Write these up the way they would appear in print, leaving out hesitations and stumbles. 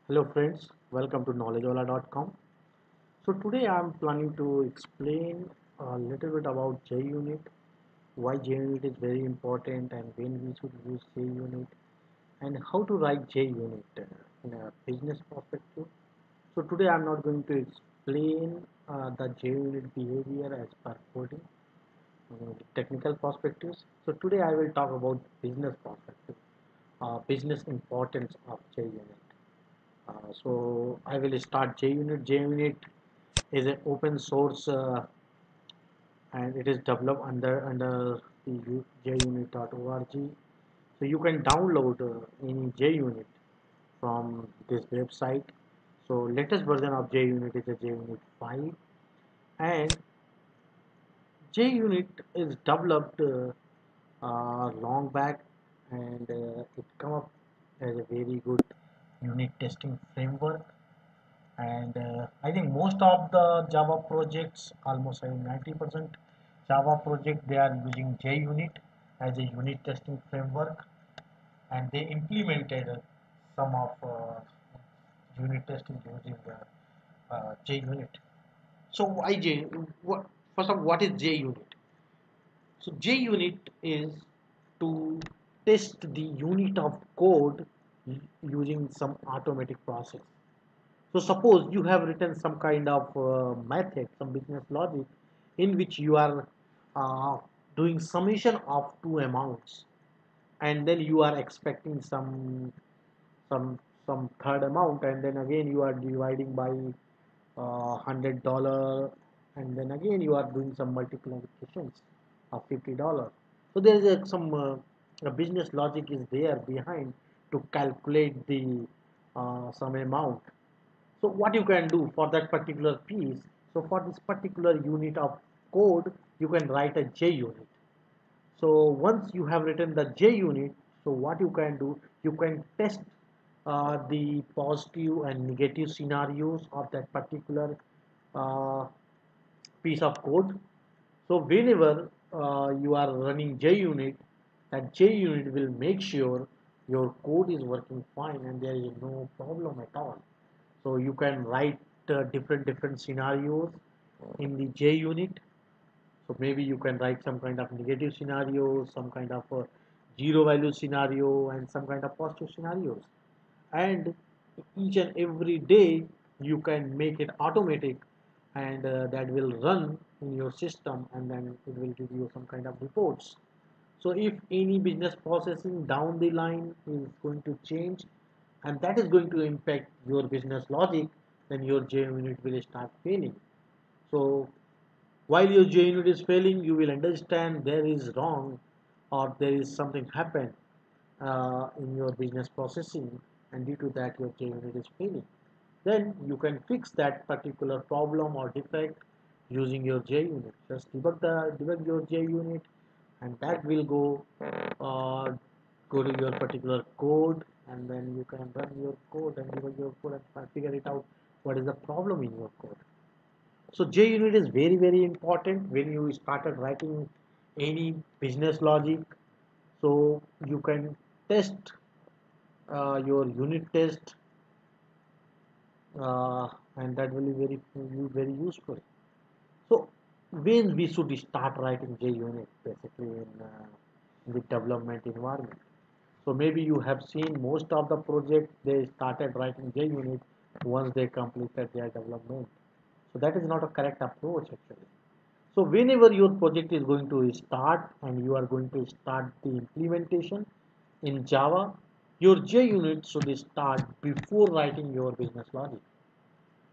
Hello friends, welcome to knowledgeola.com. So today I am planning to explain a little bit about JUnit, why JUnit is very important and when we should use JUnit and how to write JUnit in a business perspective. So today I am not going to explain the JUnit behavior as per coding, technical perspectives. So today I will talk about business perspective, business importance of JUnit. So I will start JUnit. JUnit is an open source and it is developed under the junit.org. So you can download any JUnit from this website. So latest version of JUnit is a JUnit 5, and JUnit is developed long back, and it come up as a very good unit testing framework. And I think most of the Java projects, almost 90% Java project, they are using JUnit as a unit testing framework, and they implemented some of unit testing using JUnit. So why J? What, first of all, what is JUnit? So JUnit is to test the unit of code using some automatic process. So suppose you have written some kind of method, some business logic in which you are uh, doing summation of two amounts, and then you are expecting some some third amount, and then again you are dividing by $100, and then again you are doing some multiplications of $50. So there is a business logic is there behind to calculate the some amount. So what you can do for that particular piece, so for this particular unit of code, you can write a JUnit. So once you have written the JUnit, so what you can do, you can test the positive and negative scenarios of that particular uh, piece of code. So whenever you are running JUnit, that JUnit will make sure your code is working fine and there is no problem at all. So you can write different scenarios in the JUnit. So maybe you can write some kind of negative scenario, some kind of zero value scenario, and some kind of positive scenarios. And each and every day you can make it automatic, and that will run in your system, and then it will give you some kind of reports. So if any business processing down the line is going to change, and that is going to impact your business logic, then your JUnit will start failing. So while your JUnit is failing, you will understand there is wrong, or there is something happened in your business processing, and due to that your JUnit is failing. Then you can fix that particular problem or defect using your JUnit. Just debug your JUnit, and that will uh, go to your particular code, and then you can run your code and debug your code and figure it out what is the problem in your code. So JUnit is very important when you started writing any business logic. So you can test your unit test, and that will be very useful. So when we should start writing JUnit basically in the development environment. So maybe you have seen most of the project they started writing JUnit once they completed their development. So that is not a correct approach actually. So whenever your project is going to start and you are going to start the implementation in Java, your JUnit should start before writing your business logic.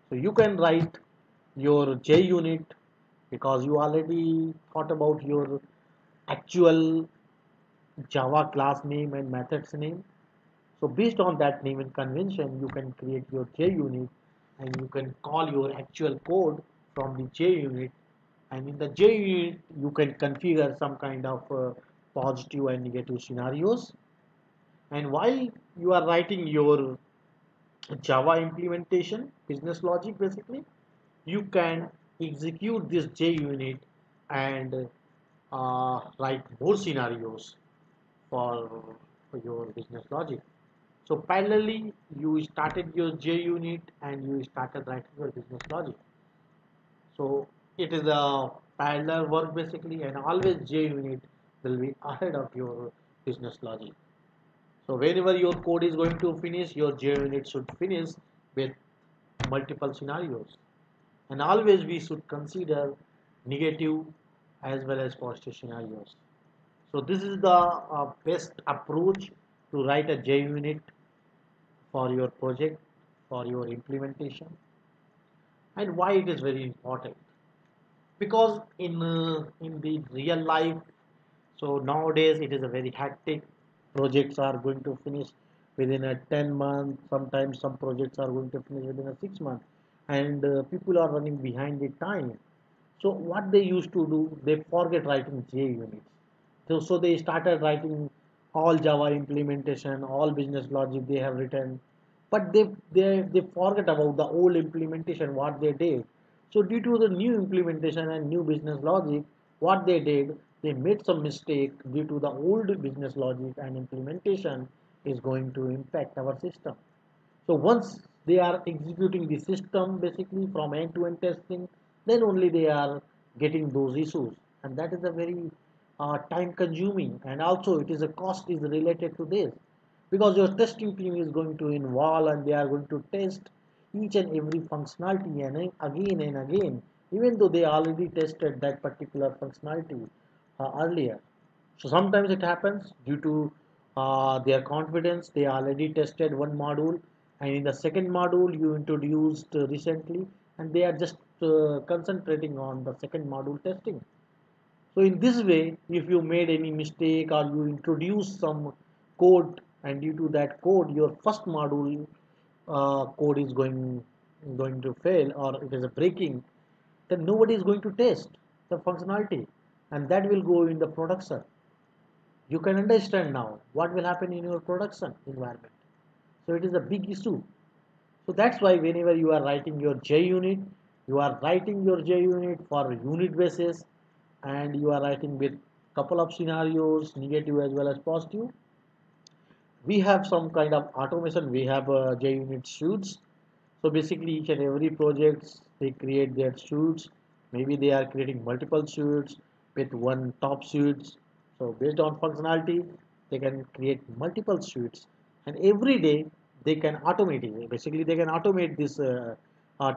So you can write your JUnit because you already thought about your actual Java class name and methods name. So based on that name and convention, you can create your JUnit, and you can call your actual code from the JUnit, and in the JUnit you can configure some kind of positive and negative scenarios. And while you are writing your Java implementation, business logic basically, you can execute this JUnit and write more scenarios for your business logic. So parallelly you started your J unit and you started writing your business logic. So it is a parallel work basically, and always J unit will be ahead of your business logic. So whenever your code is going to finish, your J unit should finish with multiple scenarios. And always we should consider negative as well as positive scenarios. So this is the best approach to write a J unit for your project, for your implementation, and why it is very important. Because in the real life, so nowadays it is a very hectic. Projects are going to finish within a 10 month. Sometimes some projects are going to finish within a 6 month, and people are running behind the time. So what they used to do, they forget writing J units. So they started writing all Java implementation, all business logic they have written, but they forget about the old implementation what they did. So due to the new implementation and new business logic, what they did, they made some mistake due to the old business logic and implementation is going to impact our system. So once they are executing the system basically from end to end testing, then only they are getting those issues. And that is a very time consuming, and also it is a cost is related to this, because your testing team is going to involve and they are going to test each and every functionality and again and again, even though they already tested that particular functionality earlier. So sometimes it happens due to their confidence. They already tested one module, and in the second module you introduced recently, and they are just concentrating on the second module testing. So in this way, if you made any mistake or you introduce some code, and due to that code, your first module code is going to fail or it is a breaking, then nobody is going to test the functionality, and that will go in the production. You can understand now what will happen in your production environment. So it is a big issue. So that's why whenever you are writing your J unit, you are writing your J unit for unit basis, and you are writing with couple of scenarios, negative as well as positive. We have some kind of automation. We have J unit suites. So basically each and every projects they create their suites. Maybe they are creating multiple suites with one top suites. So based on functionality, they can create multiple suites, and every day they can automate it. Basically, they can automate this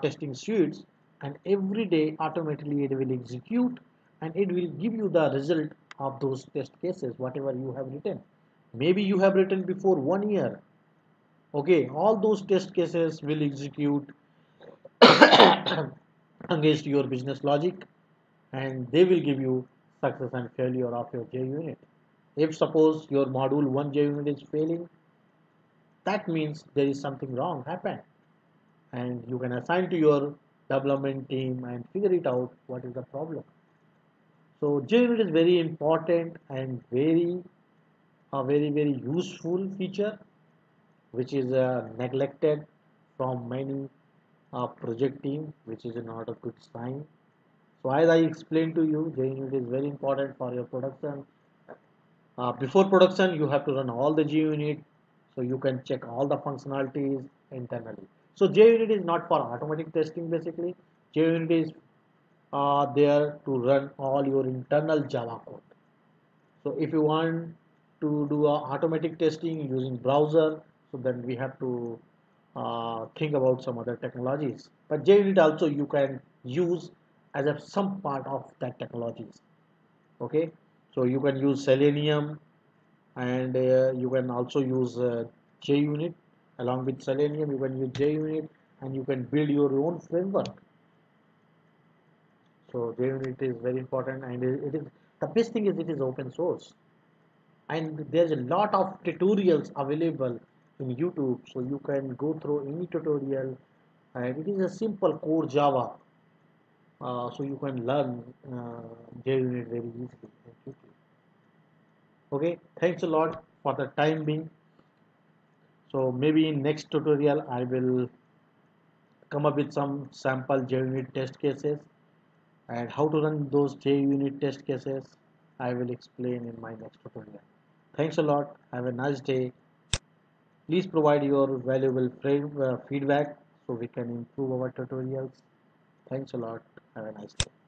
testing suites, and every day automatically it will execute, and it will give you the result of those test cases, whatever you have written. Maybe you have written before 1 year. Okay, all those test cases will execute against your business logic, and they will give you success and failure of your J unit. If suppose your module 1 J unit is failing, that means there is something wrong happened, and you can assign to your development team and figure it out what is the problem. So J unit is very important and very a very useful feature, which is neglected from many project team, which is not a good sign. So as I explained to you, JUnit is very important for your production. Before production, you have to run all the JUnit, so you can check all the functionalities internally. So JUnit is not for automatic testing basically. JUnit is there to run all your internal Java code. So if you want to do automatic testing using browser, so then we have to think about some other technologies. But JUnit also you can use as a some part of that technologies. Okay, so you can use Selenium, and you can also use JUnit. Along with Selenium, you can use JUnit, and you can build your own framework. So JUnit is very important, and it is the best thing is it is open source, and there's a lot of tutorials available in YouTube, so you can go through any tutorial, and it is a simple core Java, so you can learn JUnit very easily and quickly. Okay, thanks a lot for the time being. So maybe in next tutorial I will come up with some sample JUnit test cases, and how to run those JUnit test cases I will explain in my next tutorial. Thanks a lot. Have a nice day. Please provide your valuable feedback so we can improve our tutorials. Thanks a lot. Have a nice day.